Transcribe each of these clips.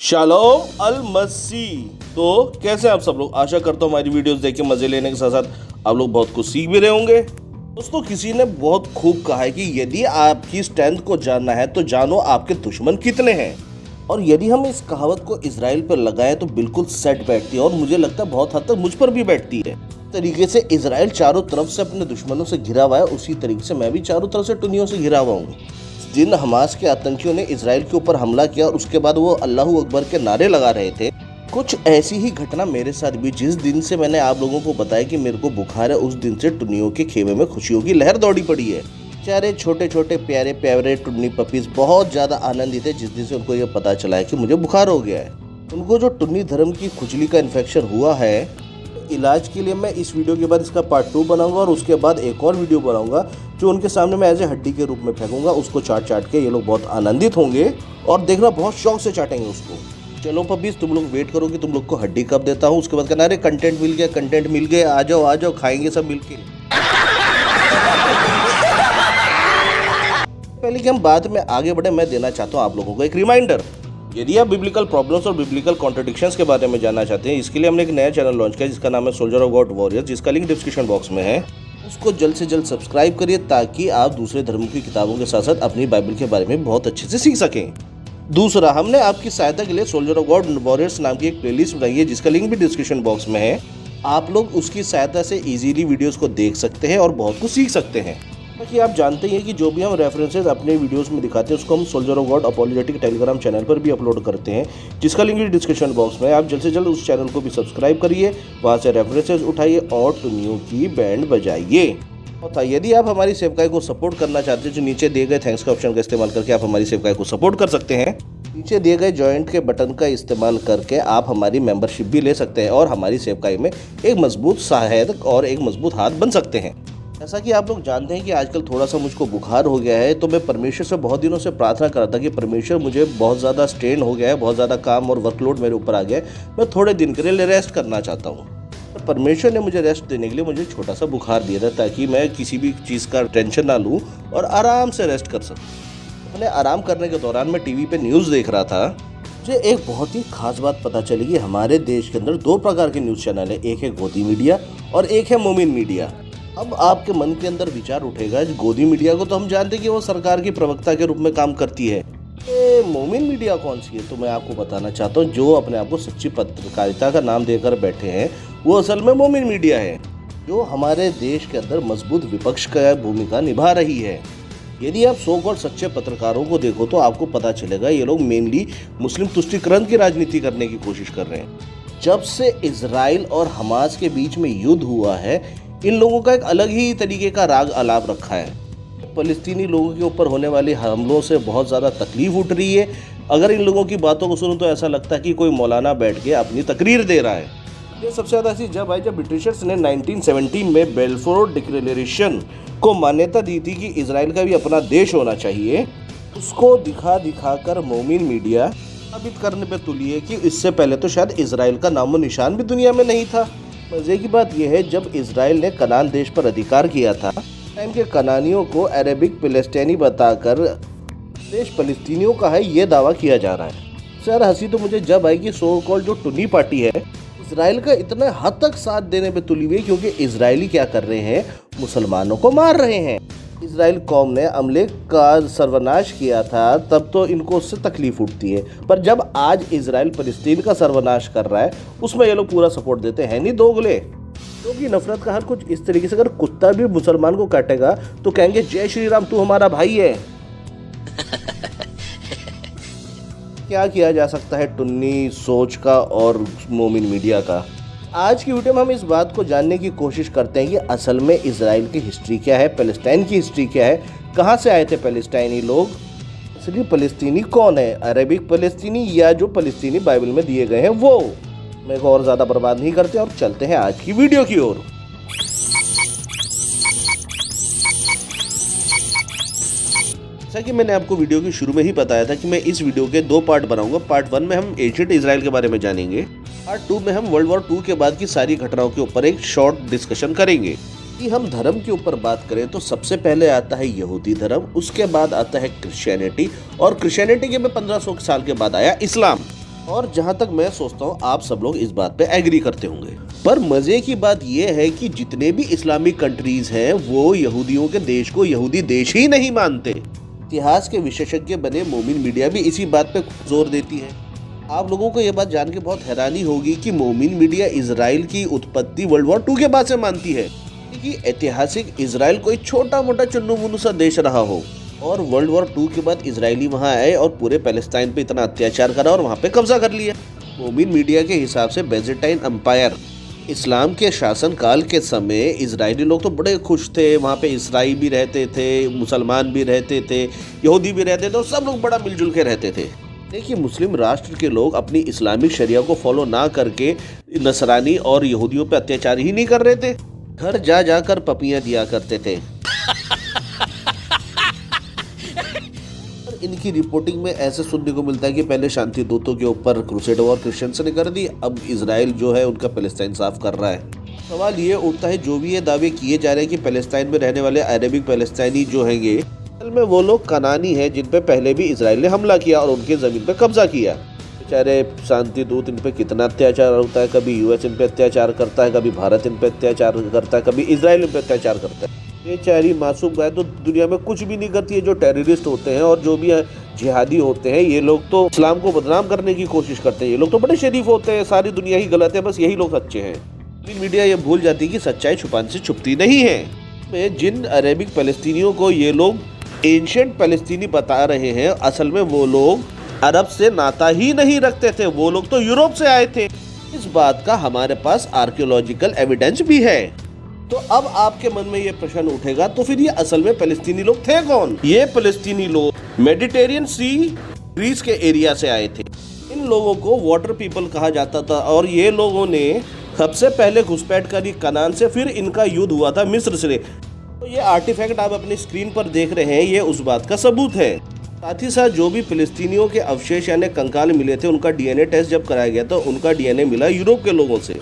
Shalom अल मसी। तो कैसे आप सब लोग, आशा करता हूँ हमारी वीडियोस देख के मजे लेने के साथ साथ आप लोग बहुत कुछ सीख भी रहे होंगे। दोस्तों, किसी ने बहुत खूब कहा है कि यदि आपकी स्ट्रेंथ को जानना है तो जानो आपके दुश्मन कितने हैं। और यदि हम इस कहावत को इजराइल पर लगाएं तो बिल्कुल सेट बैठती है और मुझे लगता है बहुत हद तक मुझ पर भी बैठती है। तरीके से इजराइल चारों तरफ से अपने दुश्मनों से घिरा हुआ है, उसी तरीके से मैं भी चारों तरफ से टुनियों से घिरा हुआ हूँ। जिन हमास के आतंकियों ने इजराइल के ऊपर हमला किया और उसके बाद वो अल्लाहू अकबर के नारे लगा रहे थे, कुछ ऐसी ही घटना मेरे साथ भी। जिस दिन से मैंने आप लोगों को बताया कि मेरे को बुखार है, उस दिन से टुनियों के खेमे में खुशियों की लहर दौड़ी पड़ी है। बेचारे छोटे छोटे प्यारे प्यारे टुन्नी पपीज बहुत ज़्यादा आनंदित है जिस दिन से उनको ये पता चला है कि मुझे बुखार हो गया है। उनको जो टुन्नी धर्म की खुजली का इन्फेक्शन हुआ है, इलाज के लिए मैं इस वीडियो के बाद इसका पार्ट 2 बनाऊंगा और उसके बाद एक और वीडियो बनाऊंगा जो उनके सामने मैं एज ए हड्डी के रूप में फेंकूंगा। उसको चाट चाट के ये लोग बहुत आनंदित होंगे और देखना बहुत शौक से चाटेंगे उसको। चलो पपीज, तुम लोग वेट करो कि तुम लोग को हड्डी कब देता हूँ। उसके बाद कहना अरे कंटेंट मिल गया, कंटेंट मिल गया, आ जाओ खाएंगे सब मिलके। पहले कि हम बाद में आगे बढ़े, मैं देना चाहता हूँ आप लोगों को एक रिमाइंडर। यदि आप बिब्लिकल प्रॉब्लम्स और बिब्लिकल कॉन्ट्रडिक्शंस के बारे में जानना चाहते हैं, इसके लिए हमने एक नया चैनल लॉन्च किया जिसका नाम है सोल्जर ऑफ गॉड वॉरियर्स, जिसका लिंक डिस्क्रिप्शन बॉक्स में है। उसको जल्द से जल्द सब्सक्राइब करिए ताकि आप दूसरे धर्मों की किताबों के साथ साथ अपनी बाइबल के बारे में बहुत अच्छे से सीख सकें। दूसरा, हमने आपकी सहायता के लिए सोल्जर ऑफ गॉड वॉरियर्स नाम की एक प्लेलिस्ट बनाई है जिसका लिंक भी डिस्क्रिप्शन बॉक्स में है। आप लोग उसकी सहायता से इजीली वीडियोस को देख सकते हैं और बहुत कुछ सीख सकते हैं। कि आप जानते हैं कि जो भी हम रेफरेंसेस अपने वीडियोस में दिखाते हैं उसको हम soldier of God apologetic Telegram channel पर भी अपलोड करते हैं जिसका लिंक भी डिस्क्रिप्शन बॉक्स में है। आप जल्द से जल्द उस चैनल को भी सब्सक्राइब करिए, वहां से रेफरेंसेस उठाइए और टुनियों की बैंड बजाइए। और यदि आप हमारी सेवकाई को सपोर्ट करना चाहते हैं, जो नीचे दिए गए थैंक्स का ऑप्शन का इस्तेमाल करके आप हमारी सेवकाई को सपोर्ट कर सकते हैं। नीचे दिए गए जॉइंट के बटन का इस्तेमाल करके आप हमारी मेंबरशिप भी ले सकते हैं और हमारी सेवकाई में एक मजबूत सहायक और एक मजबूत हाथ बन सकते हैं। जैसा कि आप लोग जानते हैं कि आजकल थोड़ा सा मुझको बुखार हो गया है, तो मैं परमेश्वर से बहुत दिनों से प्रार्थना कर रहा था कि परमेश्वर, मुझे बहुत ज़्यादा स्ट्रेन हो गया है, बहुत ज़्यादा काम और वर्कलोड मेरे ऊपर आ गया है, मैं थोड़े दिन के लिए रेस्ट करना चाहता हूँ। तो परमेश्वर ने मुझे रेस्ट देने के लिए मुझे छोटा सा बुखार दिया था ताकि मैं किसी भी चीज़ का टेंशन ना लूँ और आराम से रेस्ट कर सकूँ। मैंने आराम करने के दौरान मैं टीवी पे न्यूज़ देख रहा था। मुझे एक बहुत ही खास बात पता चली कि हमारे देश के अंदर 2 प्रकार के न्यूज़ चैनल है, एक है गोदी मीडिया और एक है मोमिन मीडिया। अब आपके मन के अंदर विचार उठेगा, गोदी मीडिया को तो हम जानते हैं कि वो सरकार की प्रवक्ता के रूप में काम करती है, मोमिन मीडिया कौन सी है? तो मैं आपको बताना चाहता हूँ, जो अपने आप को सच्ची पत्रकारिता का नाम देकर बैठे हैं वो असल में मोमिन मीडिया है, जो हमारे देश के अंदर मजबूत विपक्ष का भूमिका निभा रही है। यदि आप सो कॉल्ड सच्चे पत्रकारों को देखो तो आपको पता चलेगा ये लोग मेनली मुस्लिम तुष्टीकरण की राजनीति करने की कोशिश कर रहे हैं। जब से इजराइल और हमास के बीच में युद्ध हुआ है, इन लोगों का एक अलग ही तरीके का राग आलाप रखा है। फलस्तीनी लोगों के ऊपर होने वाले हमलों से बहुत ज़्यादा तकलीफ उठ रही है। अगर इन लोगों की बातों को सुनो तो ऐसा लगता है कि कोई मौलाना बैठ के अपनी तकरीर दे रहा है। ये सबसे ज़्यादा ऐसी जब आई जब ब्रिटिशर्स ने 1917 में बेल्फोर डिक्लेरेशन को मान्यता दी थी कि इजराइल का भी अपना देश होना चाहिए। उसको दिखा दिखा कर मोमिन मीडिया साबित करने पे तुली है कि इससे पहले तो शायद इजराइल का नामो निशान भी दुनिया में नहीं था। मजे की बात यह है, जब इजराइल ने कनान देश पर अधिकार किया था, टाइम के कनानियों को अरेबिक फिलिस्तीनी बताकर देश फिलिस्तीनियों का है ये दावा किया जा रहा है। सर हंसी तो मुझे जब आई कि सो कॉल्ड जो टुनी पार्टी है इजराइल का इतना हद तक साथ देने पे तुली हुई, क्योंकि इजरायली क्या कर रहे हैं, मुसलमानों को मार रहे हैं। इजराइल कौम ने अमले का सर्वनाश किया था तब तो इनको उससे तकलीफ उठती है, पर जब आज इजराइल फिलिस्तीन का सर्वनाश कर रहा है उसमें ये लोग पूरा सपोर्ट देते हैं। नहीं दोगले लोग की नफरत का हाल कुछ इस तरीके से, अगर कुत्ता भी मुसलमान को काटेगा तो कहेंगे जय श्री राम तू हमारा भाई है। क्या किया जा सकता है टुन्नी सोच का और मोमिन मीडिया का। आज की वीडियो में हम इस बात को जानने की कोशिश करते हैं कि असल में इजराइल की हिस्ट्री क्या है, पैलेस्टाइन की हिस्ट्री क्या है, कहाँ से आए थे पैलेस्टाइनी लोग, असली फ़लस्तीनी कौन है, अरेबिक फ़लस्तीनी या जो फ़लस्तीनी बाइबल में दिए गए हैं वो। मेरे को और ज़्यादा बर्बाद नहीं करते और चलते हैं आज की वीडियो की ओर। जैसा कि मैंने आपको वीडियो के शुरू में ही बताया था कि मैं इस वीडियो के 2 पार्ट बनाऊंगा। पार्ट 1 में हम एंशिएंट इजराइल के बारे में जानेंगे, पार्ट 2 में हम वर्ल्ड वॉर 2 के बाद की सारी घटनाओं के ऊपर एक शॉर्ट डिस्कशन करेंगे। कि हम धर्म के ऊपर बात करें तो सबसे पहले आता है यहूदी धर्म, उसके बाद आता है क्रिश्चियनिटी, और क्रिश्चियनिटी के में 1500 साल के बाद आया इस्लाम। और जहां तक मैं सोचता हूं आप सब लोग इस बात पे एग्री करते होंगे। पर मजे की बात यह है कि जितने भी इस्लामिक कंट्रीज हैं वो यहूदियों के देश को यहूदी देश ही नहीं मानते। इतिहास के विशेषज्ञ बने मोमिन मीडिया भी इसी बात पे जोर देती है। आप लोगों को यह बात जान के बहुत हैरानी होगी कि मोमिन मीडिया इजराइल की उत्पत्ति वर्ल्ड वॉर 2 के बाद से मानती है कि ऐतिहासिक इजराइल कोई छोटा मोटा चुन्नू मुन्नू सा देश रहा हो, और वर्ल्ड वॉर 2 के बाद इजरायली वहां आए और पूरे पैलेस्टाइन पे इतना अत्याचार करा और वहां पे कब्जा कर लिया। मोमिन मीडिया के हिसाब से बेजेंटाइन एम्पायर इस्लाम के शासन काल के समय इजरायली लोग तो बड़े खुश थे, वहाँ पे ईसाई भी रहते थे, मुसलमान भी रहते थे, यहूदी भी रहते थे और सब लोग बड़ा मिलजुल के रहते थे। देखिए मुस्लिम राष्ट्र के लोग अपनी इस्लामिक शरिया को फॉलो ना करके नसरानी और यहूदियों पे अत्याचार ही नहीं कर रहे थे, घर जा जाकर पपियां दिया करते थे। इनकी रिपोर्टिंग में ऐसे सुनने को मिलता है कि पहले शांति दूतों के ऊपर क्रूसेड वॉर क्रिश्चियंस ने कर दी, अब इजराइल जो है उनका पैलेस्टाइन साफ कर रहा है। सवाल ये उठता है जो भी ये दावे किए जा रहे हैं कि पैलेस्टाइन में रहने वाले अरेबिक पैलेस्टाइनी जो हैंगे असल में वो लोग कनानी हैं जिन पे पहले भी इजराइल ने हमला किया और उनके जमीन पे कब्जा किया। बेचारे शांति दूत इन पे कितना अत्याचार होता है, कभी यूएस इन पे अत्याचार करता है, कभी भारत इन पे अत्याचार करता है, कभी इजराइल इन पे अत्याचार करता है। ये चारी मासूम गाय तो दुनिया में कुछ भी नहीं करती है। जो टेररिस्ट होते हैं और जो भी जिहादी होते हैं ये लोग तो इस्लाम को बदनाम करने की कोशिश करते हैं। ये लोग तो बड़े शरीफ होते हैं, सारी दुनिया ही गलत है, बस यही लोग सच्चे हैं। मीडिया ये भूल जाती है कि सच्चाई छुपाने से छुपती नहीं है। जिन अरेबिक फ़लस्तीनियों को ये लोग एंशिएंट फ़लस्तीनी बता रहे हैं असल में वो लोग अरब से नाता ही नहीं रखते थे, वो लोग तो यूरोप से आए थे। इस बात का हमारे पास आर्कियोलॉजिकल एविडेंस भी है। तो अब आपके मन में ये प्रश्न उठेगा तो फिर ये असल में फ़लस्तीनी लोग थे कौन? ये फ़लस्तीनी लोग मेडिटेरियन सी ग्रीस के एरिया से आए थे। इन लोगों को वाटर पीपल कहा जाता था और ये लोगों ने सबसे पहले घुसपैठ करी कनान से, फिर इनका युद्ध हुआ था मिस्र से। तो ये आर्टिफैक्ट आप अपनी स्क्रीन पर देख रहे हैं, ये उस बात का सबूत है। साथ ही साथ जो भी फ़लस्तीनियों के अवशेष यानी कंकाल मिले थे उनका डीएनए टेस्ट जब कराया गया तो उनका डीएनए मिला यूरोप के लोगों से।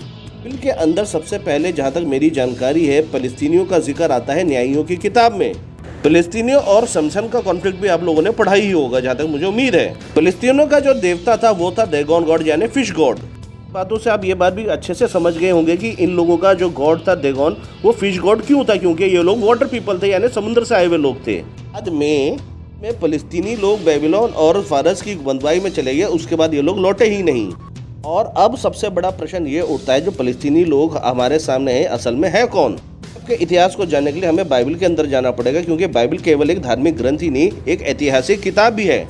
बिल के अंदर सबसे पहले जहाँ तक मेरी जानकारी है फ़लस्तीनियों का जिक्र आता है न्यायियों की किताब में। फ़लस्तीनियों और शमशन का कॉन्फ्लिक्ट भी आप लोगों ने पढ़ा ही होगा जहाँ तक मुझे उम्मीद है। फ़लस्तीनियों का जो देवता था वो था डेगोन गॉड यानी फिश गॉड। बातों से आप ये बात भी अच्छे से समझ गए होंगे कि इन लोगों का जो गॉड था डेगोन वो फिश गॉड क्यों था, क्योंकि ये लोग वाटर पीपल थे यानी समुद्र से आए हुए लोग थे। बाद में फ़लस्तीनी लोग बेबीलोन और फारस की बंदवाई में चले गए, उसके बाद ये लोग लौटे ही नहीं। और अब सबसे बड़ा प्रश्न ये उठता है जो फ़लस्तीनी लोग हमारे सामने हैं असल में है कौन? के इतिहास को जानने के लिए हमें बाइबल के अंदर जाना पड़ेगा, क्योंकि बाइबल केवल एक धार्मिक ग्रंथ ही नहीं एक ऐतिहासिक किताब भी है।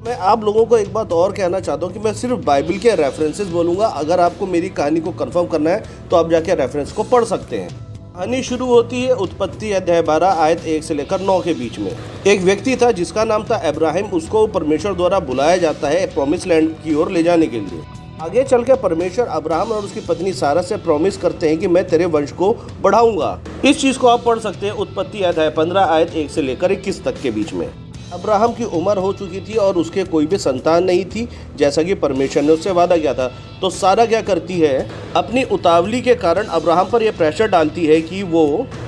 मैं आप लोगों को एक बात और कहना चाहता हूँ कि मैं सिर्फ बाइबल के रेफरेंसेस बोलूँगा। अगर आपको मेरी कहानी को कंफर्म करना है तो आप जाके रेफरेंस को पढ़ सकते हैं। कहानी शुरू होती है उत्पत्ति अध्याय 12 आयत 1 से लेकर 9 के बीच में। एक व्यक्ति था जिसका नाम था अब्राहम, उसको परमेश्वर द्वारा बुलाया जाता है प्रॉमिस लैंड की ओर ले जाने के लिए। आगे चल के परमेश्वर अब्राहम और उसकी पत्नी सारा से प्रॉमिस करते हैं कि मैं तेरे वंश को बढ़ाऊंगा। इस चीज को आप पढ़ सकते हैं उत्पत्ति अध्याय 15 आयत 1 से लेकर 21 तक के बीच में। अब्राहम की उम्र हो चुकी थी और उसके कोई भी संतान नहीं थी, जैसा कि परमेश्वर ने उससे वादा किया था। तो सारा क्या करती है, अपनी उतावली के कारण अब्राहम पर यह प्रेशर डालती है कि वो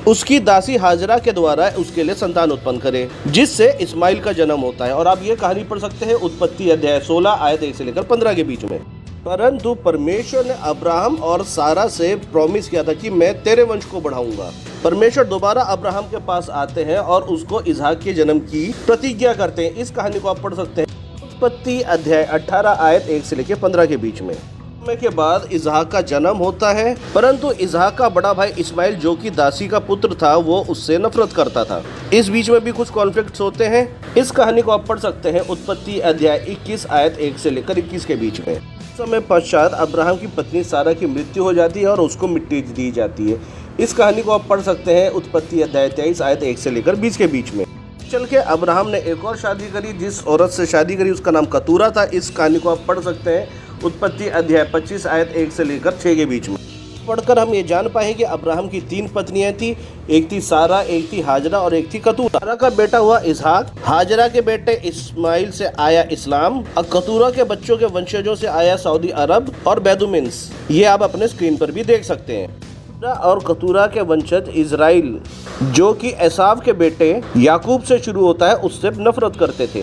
उसकी दासी हाजरा के द्वारा उसके लिए संतान उत्पन्न करे, जिससे इस्माइल का जन्म होता है। और आप ये कहानी पढ़ सकते हैं उत्पत्ति अध्याय 16 आयत 1 से लेकर 15 के बीच में। परंतु परमेश्वर ने अब्राहम और सारा से प्रॉमिस किया था कि मैं तेरे वंश को बढ़ाऊंगा। परमेश्वर दोबारा अब्राहम के पास आते हैं और उसको इसहाक के जन्म की प्रतिज्ञा करते हैं। इस कहानी को आप पढ़ सकते हैं उत्पत्ति अध्याय 18 आयत 1 से लेकर 15 के बीच में। समय के बाद इसहाक का जन्म होता है, परंतु इसहाक का बड़ा भाई इस्माइल जो कि दासी का पुत्र था, वो उससे नफरत करता था। इस बीच में भी कुछ कॉन्फ्लिक्ट्स होते हैं। इस कहानी को आप पढ़ सकते हैं उत्पत्ति अध्याय 21 आयत 1 से लेकर 21 के बीच में। समय पश्चात अब्राहम की पत्नी सारा की मृत्यु हो जाती है और उसको मिट्टी दी जाती है। इस कहानी को आप पढ़ सकते हैं उत्पत्ति अध्याय 23 आयत 1 से लेकर 20 के बीच में। चल के अब्राहम ने एक और शादी करी, जिस औरत से शादी करी उसका नाम कतूरा था। इस कहानी को आप पढ़ सकते हैं उत्पत्ति अध्याय 25 आयत 1 से लेकर 6 के बीच में। पढ़कर हम ये जान पाए कि अब्राहम की 3 पत्नियां थी, एक थी सारा, एक थी हाजरा और एक थी कतूरा। सारा का बेटा हुआ इसहाक, हाजरा के बेटे इस्माइल से आया इस्लाम, और कतूरा के बच्चों के वंशजों से आया सऊदी अरब और बेदुमिन्स। ये आप अपने स्क्रीन पर भी देख सकते हैं। और कतूरा के वंशज इजराइल जो कि एसाव के बेटे याकूब से शुरू होता है, उससे नफरत करते थे।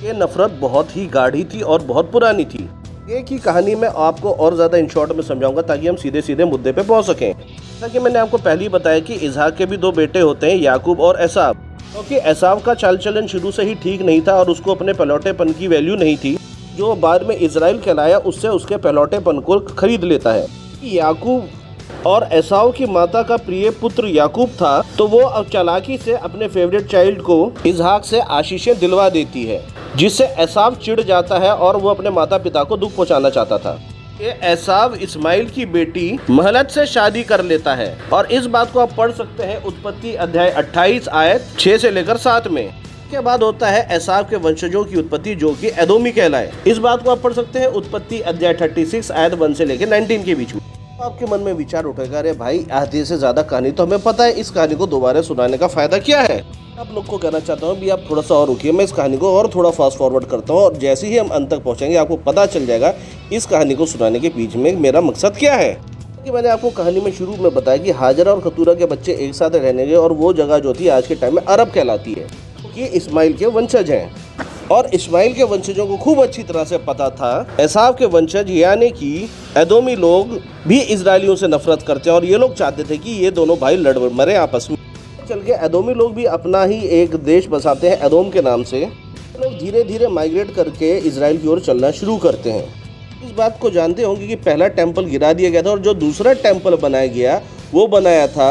ये नफरत बहुत ही गाढ़ी थी और बहुत पुरानी थी। एक ही कहानी में आपको और ज़्यादा इन शॉर्ट में समझाऊंगा ताकि हम सीधे सीधे मुद्दे पे पहुंच सकें। जैसा कि मैंने आपको पहले ही बताया कि इसहाक के भी 2 बेटे होते हैं, याकूब और एसाव। क्योंकि एसाव का चाल चलन शुरू से ही ठीक नहीं था और उसको अपने पलौटेपन की वैल्यू नहीं थी, जो बाद में इजराइल कहलाया, उससे उसके पलौटेपन को खरीद लेता है। याकूब और एसाव की माता का प्रिय पुत्र याकूब था, तो वो अब चालाकी से अपने फेवरेट चाइल्ड को इसहाक से आशीषें दिलवा देती है, जिससे एसाव चिढ़ जाता है और वो अपने माता पिता को दुख पहुंचाना चाहता था। ये एसाव इस्माइल की बेटी महलत से शादी कर लेता है और इस बात को आप पढ़ सकते हैं उत्पत्ति अध्याय 28 आयत 6 से लेकर 7 में। के बाद होता है एसाव के वंशजों की उत्पत्ति जो कि एदोमी कहलाए। इस बात को आप पढ़ सकते हैं उत्पत्ति अध्याय 36 आयत 1 से लेकर 19 के बीच में। आपके मन में विचार उठेगा, अरे भाई आधे से ज्यादा कहानी तो हमें पता है, इस कहानी को दोबारा सुनाने का फायदा क्या है। आप लोग को कहना चाहता हूँ भी आप थोड़ा सा और रुकिए, मैं इस कहानी को और थोड़ा फास्ट फॉरवर्ड करता हूँ और जैसे ही हम अंत तक पहुँचेंगे आपको पता चल जाएगा इस कहानी को सुनाने के बीच में मेरा मकसद क्या है। कि मैंने आपको कहानी में शुरू में बताया कि हाजरा और कतूरा के बच्चे एक साथ रहने गए और वो जगह जो थी आज के टाइम में अरब कहलाती है, क्योंकि इस्माइल के वंशज हैं। और इस्माइल के वंशजों को खूब अच्छी तरह से पता था एसाव के वंशज यानी कि एदोमी लोग भी इजरायलियों से नफरत करते हैं और ये लोग चाहते थे कि ये दोनों भाई लड़ मरे आपस में। चल के एदोमी लोग भी अपना ही एक देश बसाते हैं एदोम के नाम से। लोग धीरे धीरे माइग्रेट करके इजराइल की ओर चलना शुरू करते हैं। इस बात को जानते होंगे कि पहला टेम्पल गिरा दिया गया था और जो दूसरा टेम्पल बनाया गया वो बनाया था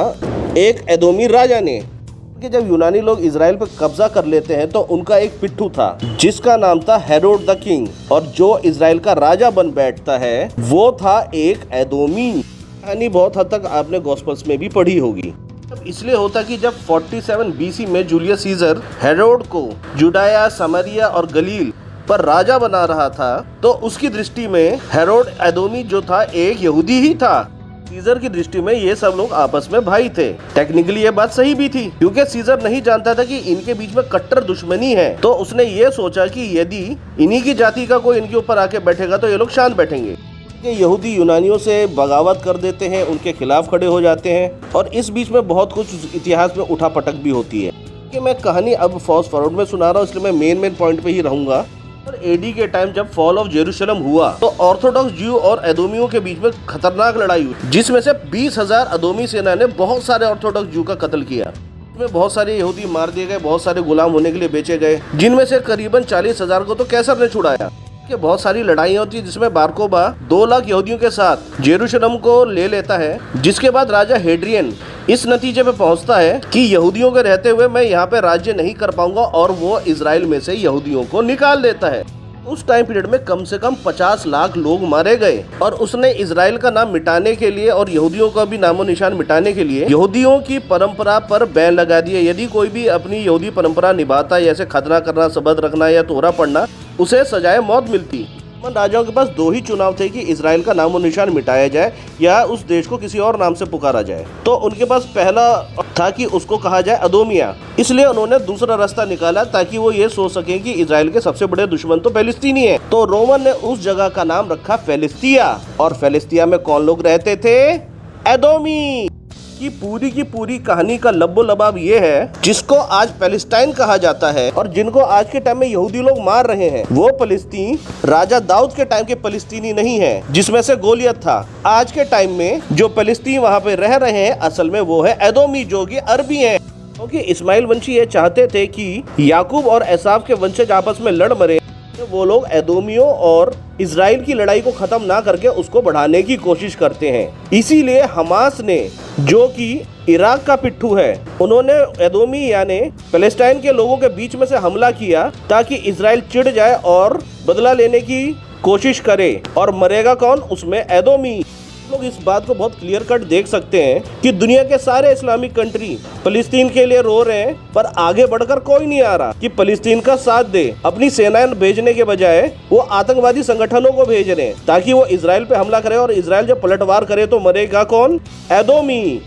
एक एदोमी राजा ने। कि जब यूनानी लोग इजराइल पर कब्जा कर लेते हैं तो उनका एक पिट्ठू था जिसका नाम था हेरोड द किंग, और जो इजराइल का राजा बन बैठता है वो था एक एदोमी। कहानी बहुत हद तक आपने गॉस्पेल्स में भी पढ़ी होगी। अब इसलिए होता कि जब 47 BC में जूलियस सीजर हेरोड को जुडाया, समरिया और गलील पर राजा बना रहा था, तो उसकी दृष्टि में हेरोड एदोमी जो था एक यहूदी ही था। सीजर की दृष्टि में ये सब लोग आपस में भाई थे। टेक्निकली ये बात सही भी थी क्योंकि सीजर नहीं जानता था कि इनके बीच में कट्टर दुश्मनी है, तो उसने ये सोचा कि यदि इन्हीं की जाति का कोई इनके ऊपर आके बैठेगा तो ये लोग शांत बैठेंगे। यहूदी यूनानियों से बगावत कर देते हैं, उनके खिलाफ खड़े हो जाते हैं और इस बीच में बहुत कुछ इतिहास में उठा पटक भी होती है। कि मैं कहानी अब फास्ट फॉरवर्ड में सुना रहा हूँ, इसलिए मैं मेन पॉइंट पे ही रहूंगा। और एडी के टाइम जब फॉल ऑफ जेरूशलेम हुआ तो ऑर्थोडॉक्स ज्यू और एदोमियों के बीच में खतरनाक लड़ाई हुई, जिसमें से 20,000 अदोमी सेना ने बहुत सारे ऑर्थोडॉक्स ज्यू का कत्ल किया। इसमें बहुत सारे यहूदी मार दिए गए, बहुत सारे गुलाम होने के लिए बेचे गए, जिनमें से करीबन 40,000 को तो कैसर ने छुड़ाया। कि बहुत सारी लड़ाइयाँ होती है जिसमें बारकोबा 2 लाख यहूदियों के साथ जेरूशलेम को ले लेता है, जिसके बाद राजा हेड्रियन इस नतीजे पे पहुंचता है कि यहूदियों के रहते हुए मैं यहाँ पे राज्य नहीं कर पाऊंगा और वो इजराइल में से यहूदियों को निकाल देता है। उस टाइम पीरियड में कम से कम 50 लाख लोग मारे गए और उसने इजराइल का नाम मिटाने के लिए और यहूदियों का भी नामो निशान मिटाने के लिए यहूदियों की परंपरा पर बैन लगा दिया। यदि कोई भी अपनी यहूदी परंपरा निभाता, जैसे खतना करना, शबद रखना या तोहरा पढ़ना, उसे सजाए मौत मिलती। राजाओं के पास दो ही चुनाव थे कि इजराइल का नामो निशान मिटाया जाए या उस देश को किसी और नाम से पुकारा जाए। तो उनके पास पहला था कि उसको कहा जाए अदोमिया, इसलिए उन्होंने दूसरा रास्ता निकाला ताकि वो ये सोच सकें कि इजराइल के सबसे बड़े दुश्मन तो फिलिस्तीनी है। तो रोमन ने उस जगह का नाम रखा फिलिस्तिया, और फिलिस्तिया में कौन लोग रहते थे? एदोमी। की पूरी कहानी का लब्बो लबाब ये है, जिसको आज पैलेस्टाइन कहा जाता है और जिनको आज के टाइम में यहूदी लोग मार रहे हैं, वो फिलिस्तीन राजा दाऊद के टाइम के फिलिस्तीनी नहीं है जिसमें से गोलियत था। आज के टाइम में जो फिलिस्तीन वहाँ पे रह रहे हैं असल में वो है एदोमी, जो कि अरबी है। क्योंकि इस्माइल वंशी ये चाहते थे कि याकूब और एसाव के वंशज आपस में लड़ मरे, वो लोग एदोमियों और इजराइल की लड़ाई को खत्म ना करके उसको बढ़ाने की कोशिश करते हैं। इसीलिए हमास ने, जो कि इराक का पिट्ठू है, उन्होंने एदोमी यानी पैलेस्टाइन के लोगों के बीच में से हमला किया ताकि इजराइल चिढ़ जाए और बदला लेने की कोशिश करे। और मरेगा कौन? उसमें एदोमी। लोग इस बात को बहुत क्लियर कट देख सकते हैं कि दुनिया के सारे इस्लामिक कंट्री फिलिस्तीन के लिए रो रहे हैं, पर आगे बढ़कर कोई नहीं आ रहा कि फिलिस्तीन का साथ दे। अपनी सेनाएं भेजने के बजाय वो आतंकवादी संगठनों को भेज रहे हैं ताकि वो इजराइल पे हमला करे, और इजराइल जब पलटवार करे तो मरेगा कौन? एदोमी।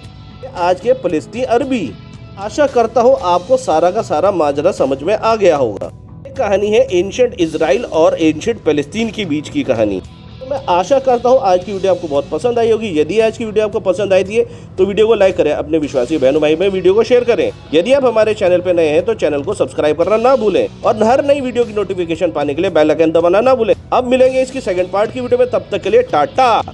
आज के फिलिस्तीन अरबी। आशा करता हूँ आपको सारा का सारा माजरा समझ में आ गया होगा। ये कहानी है एंशिएंट इजराइल और एंशिएंट फिलिस्तीन के बीच की कहानी। मैं आशा करता हूँ आज की वीडियो आपको बहुत पसंद आई होगी। यदि आज की वीडियो आपको पसंद आई थी तो वीडियो को लाइक करें, अपने विश्वासी बहनों भाई में वीडियो को शेयर करें। यदि आप हमारे चैनल पे नए हैं तो चैनल को सब्सक्राइब करना ना भूलें, और हर नई वीडियो की नोटिफिकेशन पाने के लिए बेल आइकन दबाना ना भूलें। अब मिलेंगे इसकी सेकंड पार्ट की वीडियो में, तब तक के लिए टाटा।